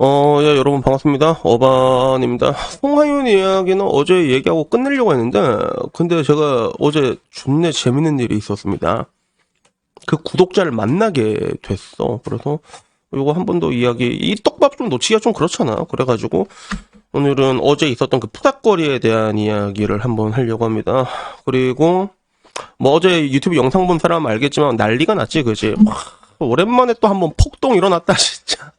예, 여러분 반갑습니다. 어반입니다. 송하윤 이야기는 어제 얘기하고 끝내려고 했는데, 근데 제가 어제 존내 재밌는 일이 있었습니다. 그 구독자를 만나게 됐어. 그래서 요거 한 번 더 이야기, 이 떡밥 좀 놓치기가 좀 그렇잖아. 그래가지고 오늘은 어제 있었던 그 푸닥거리에 대한 이야기를 한번 하려고 합니다. 그리고 뭐 어제 유튜브 영상 본 사람 알겠지만 난리가 났지, 그지? 오랜만에 또 한번 폭동 일어났다, 진짜.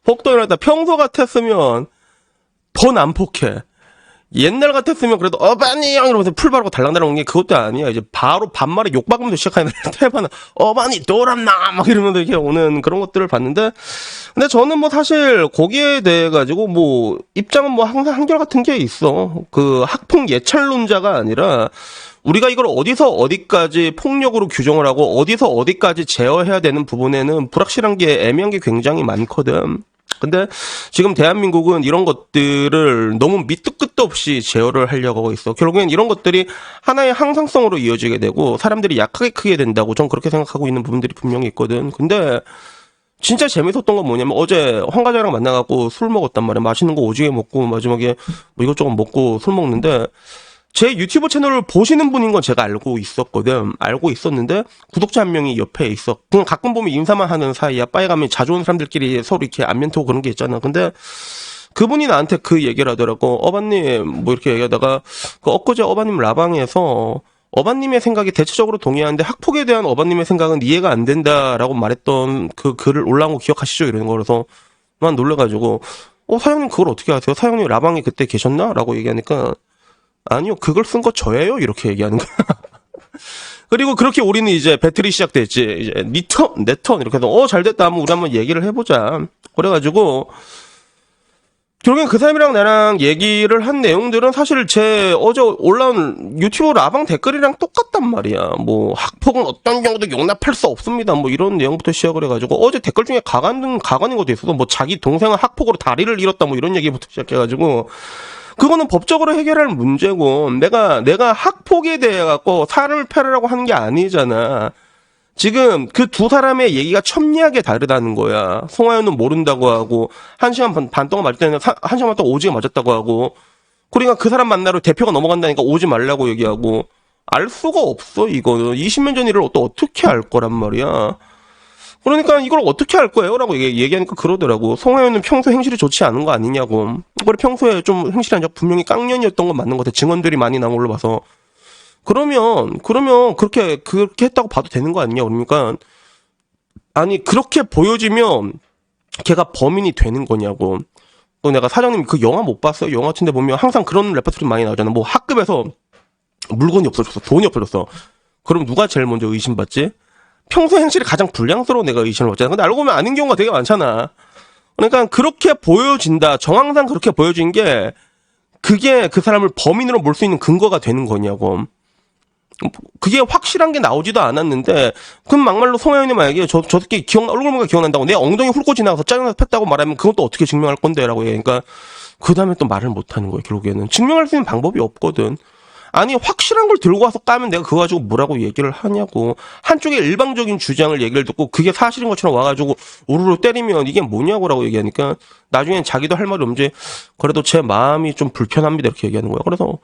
폭동 일어났다. 평소 같았으면 더 난폭해. 옛날 같았으면 그래도 어반이 형 이러면서 풀 바르고 달랑달랑 온 게 그것도 아니야. 이제 바로 반말에 욕박으면서 시작하는 태반은 어반이 돌았나 막 이러면서 이렇게 오는 그런 것들을 봤는데, 근데 저는 뭐 사실 거기에 대해 가지고 뭐 입장은 뭐 항상 한결같은 게 있어. 그 학폭 예찰론자가 아니라 우리가 이걸 어디서 어디까지 폭력으로 규정을 하고 어디서 어디까지 제어해야 되는 부분에는 불확실한 게, 애매한 게 굉장히 많거든. 근데 지금 대한민국은 이런 것들을 너무 밑도 끝도 없이 제어를 하려고 하고 있어. 결국엔 이런 것들이 하나의 항상성으로 이어지게 되고 사람들이 약하게 크게 된다고 전 그렇게 생각하고 있는 부분들이 분명히 있거든. 근데 진짜 재밌었던 건 뭐냐면 어제 황과자랑 만나갖고 술 먹었단 말이야. 맛있는 거 오지게 먹고 마지막에 뭐 이것저것 먹고 술 먹는데, 제 유튜브 채널을 보시는 분인 건 제가 알고 있었거든. 알고 있었는데 구독자 한 명이 옆에 있어. 그냥 가끔 보면 인사만 하는 사이야. 바에 가면 자주 오는 사람들끼리 서로 이렇게 안면 토고 그런 게 있잖아. 근데 그분이 나한테 그 얘기를 하더라고. 어반님 뭐 이렇게 얘기하다가 그 엊그제 어반님 라방에서 어반님의 생각이 대체적으로 동의하는데 학폭에 대한 어반님의 생각은 이해가 안 된다라고 말했던 그 글을 올라온 거 기억하시죠? 이러는 거. 그래서 난 놀래가지고 사장님 그걸 어떻게 아세요? 사장님 라방에 그때 계셨나? 라고 얘기하니까 아니요, 그걸 쓴 거 저예요? 이렇게 얘기하는 거야. 그리고 그렇게 우리는 이제 배틀이 시작됐지. 이제 니 턴, 내 턴, 이렇게 해서 잘 됐다 하면 우리 한번 얘기를 해보자. 그래가지고 결국엔 그 사람이랑 나랑 얘기를 한 내용들은 사실 제 어제 올라온 유튜브 라방 댓글이랑 똑같단 말이야. 뭐 학폭은 어떤 경우도 용납할 수 없습니다. 뭐 이런 내용부터 시작을 해가지고 어제 댓글 중에 가관인 것도 있어서 뭐 자기 동생은 학폭으로 다리를 잃었다 뭐 이런 얘기부터 시작해가지고, 그거는 법적으로 해결할 문제고, 내가 학폭에 대해 갖고 사람을 패라라고 하는 게 아니잖아. 지금 그 두 사람의 얘기가 첨예하게 다르다는 거야. 송하윤은 모른다고 하고, 1시간 반 동안 맞을 때는 1시간 반 동안 오지게 맞았다고 하고, 그러니까 그 사람 만나러 대표가 넘어간다니까 오지 말라고 얘기하고, 알 수가 없어, 이거는. 20년 전 일을 또 어떻게 알 거란 말이야. 그러니까 이걸 어떻게 할 거예요? 라고 얘기하니까 그러더라고. 송하윤은 평소 행실이 좋지 않은 거 아니냐고. 그래, 평소에 좀 행실이 아니라 분명히 깡년이었던 건 맞는 것 같아. 증언들이 많이 나온 걸로 봐서. 그러면 그렇게 했다고 봐도 되는 거 아니냐. 그러니까 아니 그렇게 보여지면 걔가 범인이 되는 거냐고. 내가 사장님 그 영화 못 봤어요? 영화 같은데 보면 항상 그런 레퍼토리 많이 나오잖아. 뭐 학급에서 물건이 없어졌어. 돈이 없어졌어. 그럼 누가 제일 먼저 의심받지? 평소 행실이 가장 불량스러운 내가 의심을 받잖아. 근데 알고 보면 아닌 경우가 되게 많잖아. 그러니까 그렇게 보여진다. 정황상 그렇게 보여진 게 그게 그 사람을 범인으로 몰 수 있는 근거가 되는 거냐고. 그게 확실한 게 나오지도 않았는데, 그럼 막말로 송하윤이 만약에 저 새끼 얼굴 보니까 기억난다고 내 엉덩이 훑고 지나가서 짜증나서 팼다고 말하면 그건 또 어떻게 증명할 건데? 라고 얘기하니까 그 다음에 또 말을 못 하는 거예요. 결국에는 증명할 수 있는 방법이 없거든. 아니 확실한 걸 들고 와서 까면 내가 그거 가지고 뭐라고 얘기를 하냐고. 한쪽의 일방적인 주장을 얘기를 듣고 그게 사실인 것처럼 와가지고 우르르 때리면 이게 뭐냐고라고 얘기하니까 나중엔 자기도 할 말이 없지. 그래도 제 마음이 좀 불편합니다 이렇게 얘기하는 거야. 그래서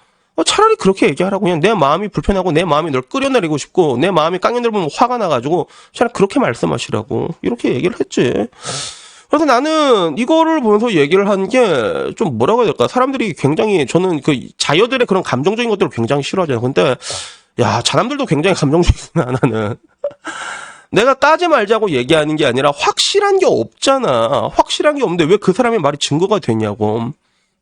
차라리 그렇게 얘기하라고. 그냥 내 마음이 불편하고 내 마음이 널 끌어내리고 싶고 내 마음이 깡년들 보면 화가 나가지고 차라리 그렇게 말씀하시라고 이렇게 얘기를 했지. 그래서 나는 이거를 보면서 얘기를 한 게 좀 뭐라고 해야 될까? 사람들이 굉장히, 저는 그 자여들의 그런 감정적인 것들을 굉장히 싫어하잖아요. 근데 야, 자남들도 굉장히 감정적이구나. 나는 내가 까지 말자고 얘기하는 게 아니라 확실한 게 없잖아. 확실한 게 없는데 왜 그 사람의 말이 증거가 되냐고.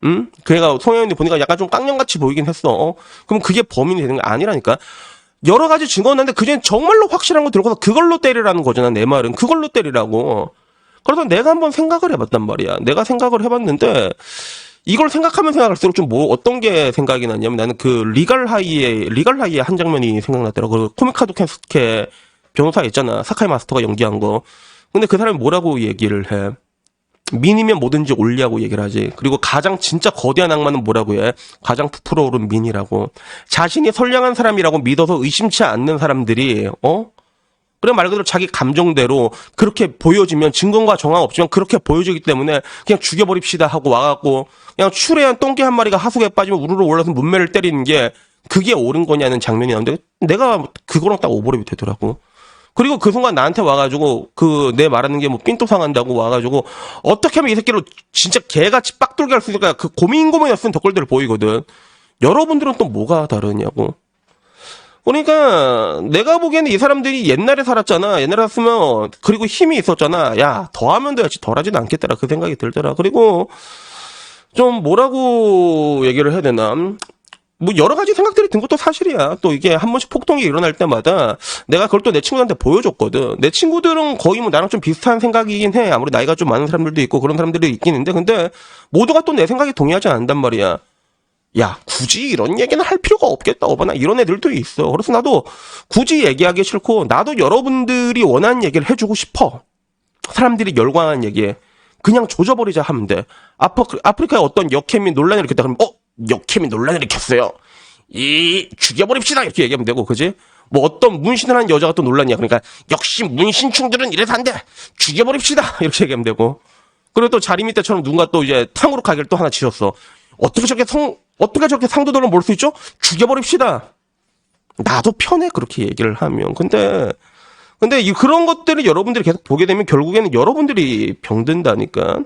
응? 걔가 송하윤이 보니까 약간 좀 깡년같이 보이긴 했어. 그럼 그게 범인이 되는 게 아니라니까. 여러 가지 증거가 있는데 그중에 정말로 확실한 거 들고서 그걸로 때리라는 거잖아. 내 말은 그걸로 때리라고. 그래서 내가 한번 생각을 해봤단 말이야. 내가 생각을 해봤는데 이걸 생각하면 생각할수록 좀 어떤 게 생각이 나냐면 나는 그 리갈 하이의 한 장면이 생각났더라고. 그 코미카도 켄스케 변호사 있잖아. 사카이 마스터가 연기한 거. 근데 그 사람이 뭐라고 얘기를 해? 민이면 뭐든지 옳냐고 얘기를 하지. 그리고 가장 진짜 거대한 악마는 뭐라고 해? 가장 부풀어 오른 민이라고. 자신이 선량한 사람이라고 믿어서 의심치 않는 사람들이 그래 말 그대로 자기 감정대로 그렇게 보여지면 증거과 정황 없지만 그렇게 보여지기 때문에 그냥 죽여버립시다 하고 와갖고 그냥 추레한 똥개 한 마리가 하수구에 빠지면 우르르 올라서 문매를 때리는 게 그게 옳은 거냐는 장면이 나오는데 내가 그거랑 딱 오버랩이 되더라고. 그리고 그 순간 나한테 와가지고 그 내 말하는 게 뭐 삔또 상한다고 와가지고 어떻게 하면 이 새끼를 진짜 개같이 빡돌게 할 수 있을까 그 고민고민했은 댓글들을 보이거든. 여러분들은 또 뭐가 다르냐고. 그러니까 내가 보기에는 이 사람들이 옛날에 살았잖아. 옛날에 살았으면 그리고 힘이 있었잖아. 야 더하면 돼야지 덜하지는 않겠더라. 그 생각이 들더라. 그리고 좀 뭐라고 얘기를 해야 되나. 뭐 여러 가지 생각들이 든 것도 사실이야. 또 이게 한 번씩 폭동이 일어날 때마다 내가 그걸 또 내 친구들한테 보여줬거든. 내 친구들은 거의 뭐 나랑 좀 비슷한 생각이긴 해. 아무리 나이가 좀 많은 사람들도 있고 그런 사람들이 있긴 있는데 근데 모두가 또 내 생각에 동의하지 않는단 말이야. 야 굳이 이런 얘기는 할 필요가 없겠다. 어바나 이런 애들도 있어. 그래서 나도 굳이 얘기하기 싫고 나도 여러분들이 원하는 얘기를 해주고 싶어. 사람들이 열광하는 얘기에 그냥 조져버리자 하면 돼. 아프리카에 어떤 역해민 논란을 일으켰다 그러면 역해민 논란을 일으켰어요. 죽여버립시다 이렇게 얘기하면 되고 그지? 뭐 어떤 문신을 한 여자가 또 논란이야. 그러니까 역시 문신충들은 이래서 안 돼. 죽여버립시다 이렇게 얘기하면 되고. 그리고 또 자리 밑에처럼 누군가 또 이제 탕으로 가게를 또 하나 지었어. 어떻게 저렇게 상도덕을 몰 수 있죠? 죽여버립시다. 나도 편해 그렇게 얘기를 하면. 근데 그런 것들을 여러분들이 계속 보게 되면 결국에는 여러분들이 병든다니까.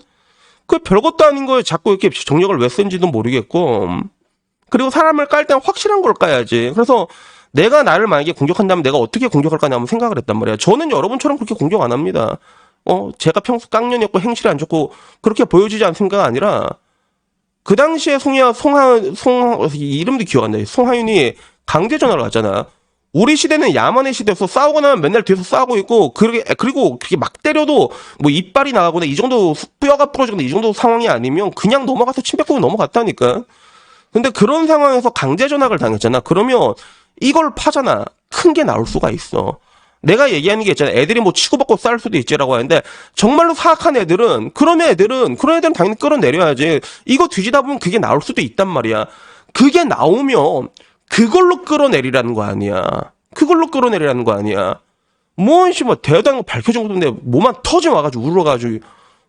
그 별것도 아닌 거에 자꾸 이렇게 정력을 왜 쓴지도 모르겠고. 그리고 사람을 깔 때는 확실한 걸 까야지. 그래서 내가 나를 만약에 공격한다면 내가 어떻게 공격할까냐 한번 생각을 했단 말이야. 저는 여러분처럼 그렇게 공격 안 합니다. 제가 평소 깡년이었고 행실이 안 좋고 그렇게 보여지지 않습니까? 아니라 그 당시에 이름도 기억 안 나요. 송하윤이 강제 전화를 왔잖아. 우리 시대는 야만의 시대에서 싸우고 나면 맨날 뒤에서 싸우고 있고, 그리고 그렇게 막 때려도 뭐 이빨이 나가거나 이 정도 뼈가 부러지거나 이 정도 상황이 아니면 그냥 넘어가서 침 뱉고 넘어갔다니까. 근데 그런 상황에서 강제 전학을 당했잖아. 그러면 이걸 파잖아. 큰 게 나올 수가 있어. 내가 얘기하는 게 있잖아. 애들이 뭐 치고받고 싸울 수도 있지라고 하는데 정말로 사악한 애들은 그런 애들은 당연히 끌어내려야지. 이거 뒤지다 보면 그게 나올 수도 있단 말이야. 그게 나오면 그걸로 끌어내리라는 거 아니야. 뭐 대단한 거 밝혀준 것도 없는데 뭐만 터져 와가지고 울어가지고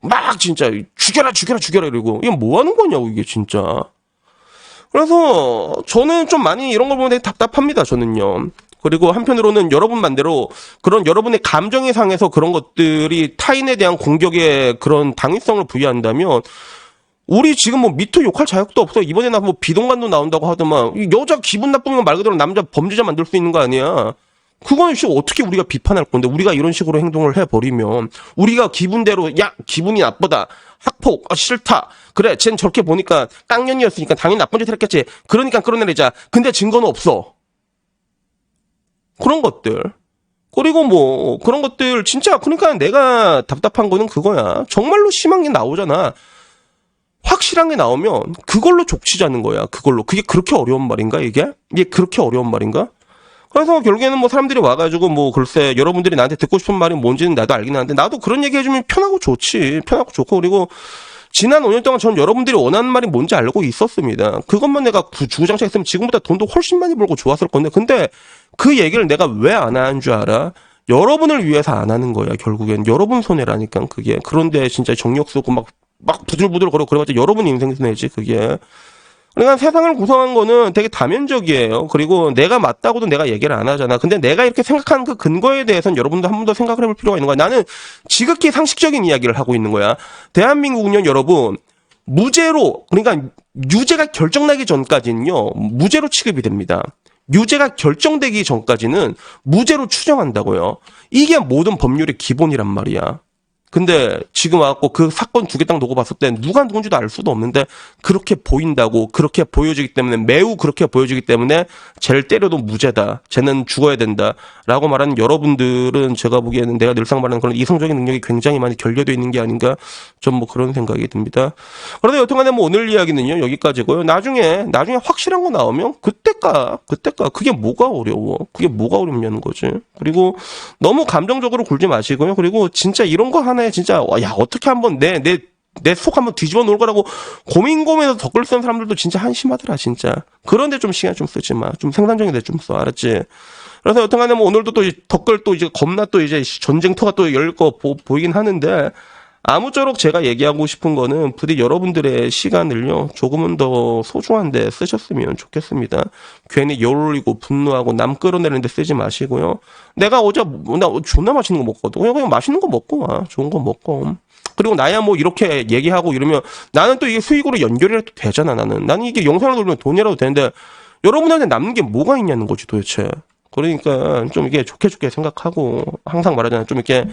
막 진짜 죽여라 이러고 이게 뭐 하는 거냐고 이게 진짜. 그래서 저는 좀 많이 이런 걸 보면 되게 답답합니다. 저는요. 그리고 한편으로는 여러분 반대로 그런 여러분의 감정에 상해서 그런 것들이 타인에 대한 공격에 그런 당위성을 부여한다면 우리 지금 뭐 미투 욕할 자격도 없어. 이번에 나 뭐 비동간도 나온다고 하더만 여자 기분 나쁘면 말 그대로 남자 범죄자 만들 수 있는 거 아니야. 그건 어떻게 우리가 비판할 건데 우리가 이런 식으로 행동을 해버리면 우리가 기분대로 야 기분이 나쁘다. 학폭 싫다. 그래 쟨 저렇게 보니까 깡년이었으니까 당연히 나쁜 짓을 했겠지. 그러니까 끌어내리자. 근데 증거는 없어. 그런 것들. 그리고 뭐 그런 것들 진짜 그러니까 내가 답답한 거는 그거야. 정말로 심한 게 나오잖아. 확실한 게 나오면 그걸로 족치자는 거야. 그게 그렇게 어려운 말인가 이게 그렇게 어려운 말인가? 그래서 결국에는 뭐 사람들이 와가지고 뭐 글쎄 여러분들이 나한테 듣고 싶은 말이 뭔지는 나도 알긴 하는데 나도 그런 얘기 해주면 편하고 좋고 그리고 지난 5년 동안 전 여러분들이 원하는 말이 뭔지 알고 있었습니다. 그것만 내가 주구장창 했으면 지금보다 돈도 훨씬 많이 벌고 좋았을 건데 근데 그 얘기를 내가 왜 안 하는 줄 알아? 여러분을 위해서 안 하는 거야. 결국엔 여러분 손해라니까 그게. 그런데 진짜 정력 쓰고 막 부들부들 거려 그래봤자 여러분 인생 손해지 그게. 그러니까 세상을 구성한 거는 되게 다면적이에요. 그리고 내가 맞다고도 내가 얘기를 안 하잖아. 근데 내가 이렇게 생각하는 그 근거에 대해서는 여러분도 한 번 더 생각을 해볼 필요가 있는 거야. 나는 지극히 상식적인 이야기를 하고 있는 거야. 대한민국은요, 여러분, 무죄로, 그러니까 유죄가 결정나기 전까지는요, 무죄로 취급이 됩니다. 유죄가 결정되기 전까지는 무죄로 추정한다고요. 이게 모든 법률의 기본이란 말이야. 근데 지금 와갖고 그 사건 두 개 딱 놓고 봤을 때 누가 누군지도 알 수도 없는데 그렇게 보인다고 그렇게 보여지기 때문에 매우 그렇게 보여지기 때문에 쟤를 때려도 무죄다. 쟤는 죽어야 된다. 라고 말하는 여러분들은 제가 보기에는 내가 늘상 말하는 그런 이성적인 능력이 굉장히 많이 결여되어 있는 게 아닌가 좀 뭐 그런 생각이 듭니다. 그런데 여튼간에 뭐 오늘 이야기는요 여기까지고요. 나중에 확실한 거 나오면 그때까 그게 뭐가 어려워. 그게 뭐가 어렵냐는 거지. 그리고 너무 감정적으로 굴지 마시고요. 그리고 진짜 이런 거 하나 진짜 야 어떻게 한번 내 내 속 한번 뒤집어 놓을 거라고 고민해서 댓글 쓰는 사람들도 진짜 한심하더라, 진짜. 그런데 좀 시간 좀 쓰지 마. 좀 생산적인 데 좀 써, 알았지? 그래서 여튼간에 뭐 오늘도 또 댓글 또 이제 겁나 또 이제 전쟁터가 또 열릴 거 보이긴 하는데, 아무쪼록 제가 얘기하고 싶은 거는 부디 여러분들의 시간을요, 조금은 더 소중한데 쓰셨으면 좋겠습니다. 괜히 열 올리고 분노하고 남 끌어내리는데 쓰지 마시고요. 내가 어제, 나 존나 맛있는 거 먹거든. 그냥 맛있는 거 먹고 와. 좋은 거 먹고. 그리고 나야 뭐 이렇게 얘기하고 이러면 나는 또 이게 수익으로 연결이라도 되잖아, 나는. 나는 이게 영상을 돌리면 돈이라도 되는데 여러분한테 남는 게 뭐가 있냐는 거지, 도대체. 그러니까 좀 이게 좋게 생각하고 항상 말하잖아. 좀 이렇게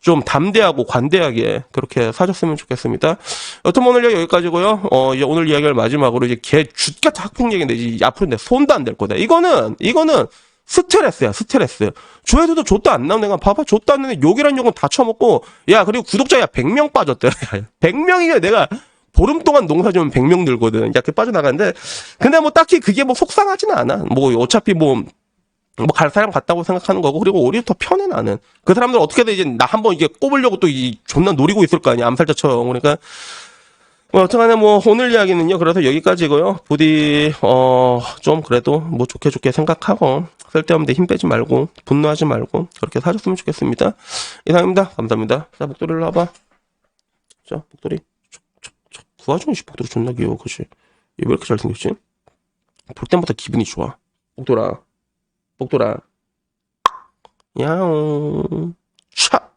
좀 담대하고 관대하게 그렇게 사줬으면 좋겠습니다. 여튼 오늘 여기까지고요. 이제 오늘 이야기를 마지막으로 이제 개 쥐같은 학폭 얘기인데 이제 앞으로 내 손도 안 댈 거다. 이거는 스트레스야, 스트레스. 조회수도 줬도 안 나오는 애가 봐봐, 줬도 안 나오는 욕이란 욕은 다 쳐먹고, 야, 그리고 구독자야 100명 빠졌대. 100명이면 내가 보름 동안 농사 지으면 100명 늘거든. 이렇게 빠져나가는데, 근데 뭐 딱히 그게 뭐 속상하지는 않아. 뭐 어차피 뭐 갈 사람 같다고 생각하는 거고, 그리고 오히려 더 편해, 나는. 그 사람들 어떻게든 이제 나 한번 이게 꼽으려고 또 존나 노리고 있을 거 아니야, 암살자처럼. 그러니까, 뭐, 어쨌간에 뭐, 오늘 이야기는요, 그래서 여기까지고요. 부디, 좀 그래도 뭐 좋게 생각하고, 쓸데없는 데 힘 빼지 말고, 분노하지 말고, 그렇게 사줬으면 좋겠습니다. 이상입니다. 감사합니다. 자, 목도리를 놔봐. 자, 목도리. 그 와중에 목도리 존나 귀여워, 그치? 얘 왜 이렇게 잘생겼지? 볼 때마다 기분이 좋아. 목도라. 야옹. 차!